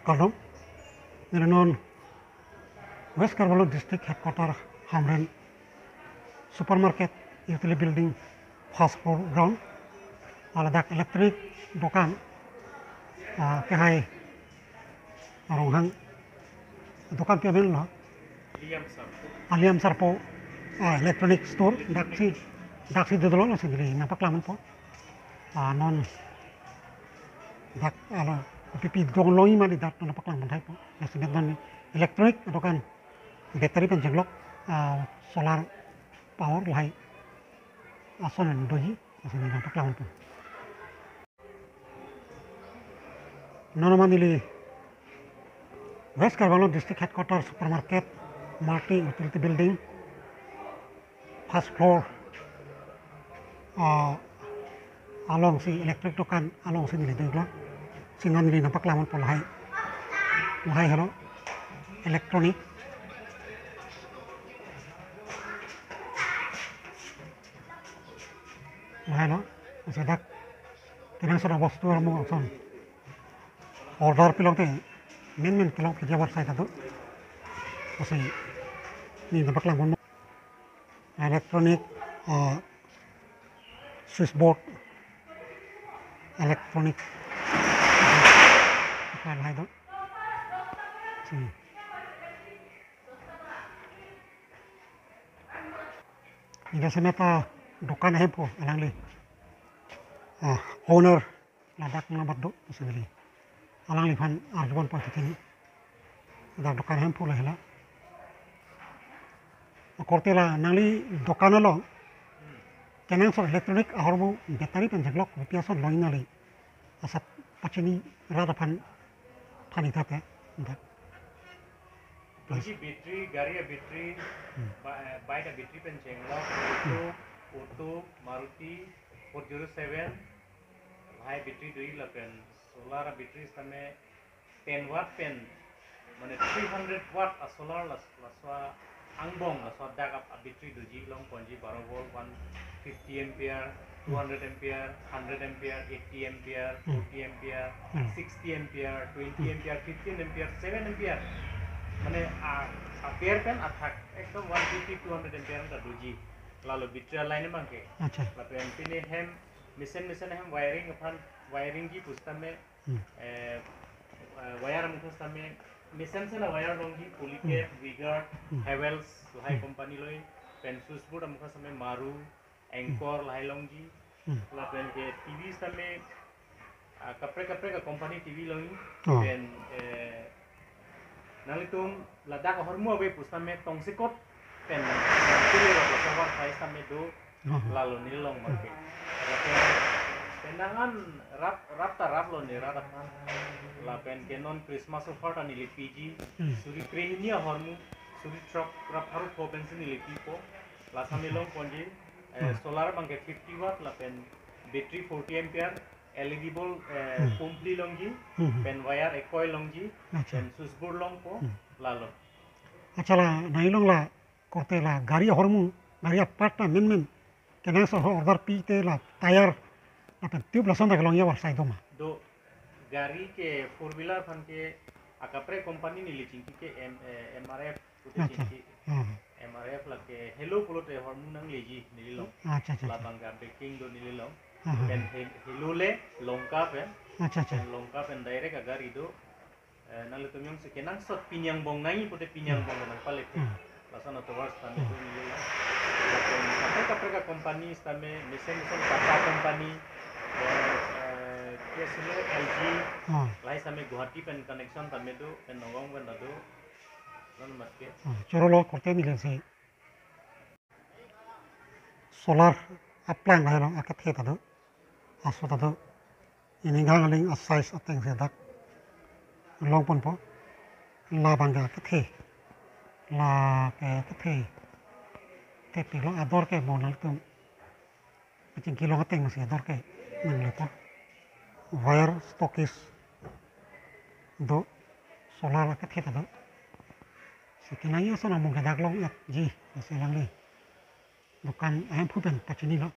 Kalong, non West Carvalho District Headquarter Hamren Supermarket utility building first floor ground. Aladak electric dokan kehai aronghang dokan piamen lo Aliam Sarpo electronic store daksi dodolo lo sendiri napak laman po non dak ala pipi dong loi mali dak napak laman thai po sendiri non electronic dokan battery penjenglok solar power lai asonan doji sendiri napak laman po Normally, West Carvalho District Headquarters Supermarket, multi-utility building, first floor, along si electric dokan, along si nilai dulu, singan nilai nampak laman pola hai hello, electronic, hello, sedak, tinang sudah bos tu orang mau son. Order pilong te min pilong kerja website itu masih ini nampak langsung elektronik switchboard elektronik apa lah itu sini ini semata dukan hempo alang li owner ladak nomor 2 sendiri alang lipan arjuan po ini ada dokan hempu lah lah korte lah nali dokan lo kenang so elektronik ahormu bateri penjaglok piason loin nali asap pacini rada pan itat ya enggak Jadi bateri gari bateri baik bateri penjaglok auto Maruti 407 high bateri doi lapen solar battery समय 10 watt pen माने 300 watt solar laswa angbong laswa daga battery doji long ponji 12 volt 150 ampere 200 ampere 100 ampere 80 ampere 40 ampere 60 ampere 20 ampere 15 ampere 7 ampere माने ampere pen attack एकदम 150 200 ampere का doji lalu battery line bangke lalu MP hem mesin hem wiring अपन वायरिंग की पुस्तक में वायर मुख्य में मिशन से ना वायर लोंगी पोलिकेट विगार्ड हेवेल्स लाइ कंपनी लोई पेंसुस बोर्ड मुख्य समय मारू एंकर लाइ लोंगी लापेन के टीवी समय कपड़े का कंपनी टीवी लोंगी पेन नाली तुम लद्दाख हरमु अबे पुस्तक में तोंगसिकोट पेन पिले रो सवार फाइस समय दो लालो नीलोंग मके Pendangan rap lo nih rap apa? Lapen kenon Christmas offer tani LPG, suri krehnya hormu, suri truck rap haru kopen sini LPG lasa melong ponji, solar bangke 50 watt, lapen battery 40 ampere, LED bulb pumpli longji, pen wire coil longji, pen switchboard long po, lalo. Acala nailong la korte la gari hormu, gari aparta men, kenang so order pite la tayar apa tiup langsung tak kelongnya wah saya itu mah. Do gari ke 4 wheeler fan ke akapre company ni licin ke MRF putih cinci MRF lah ke hello pulo te hormon nang leji nililong. Labang ka baking do nililong. Dan hello le longkap ya. Longkap dan direct agari do nang lutumyong sekenang sot pinyang bong nai putih pinyang bong nang palet. Lasan atau wars tami do nililong. Kapre company stame mesin kata company ये सुनो LG light समय Guwahati pen connection तमे दो पेन नगोंग पेन दो नन मत के चलो लो करते मिले से solar apply lah lo akat ke tado aso tado ini galing size ateng se dak long pon po la bangga ke la ke te pilo ador ke monal tum picing kilo ateng masih ador ke nang lepo wire stockis do solar akat ke tado sekinanya so namung kadak long ji masih lang li bukan ayam pupen pacini lo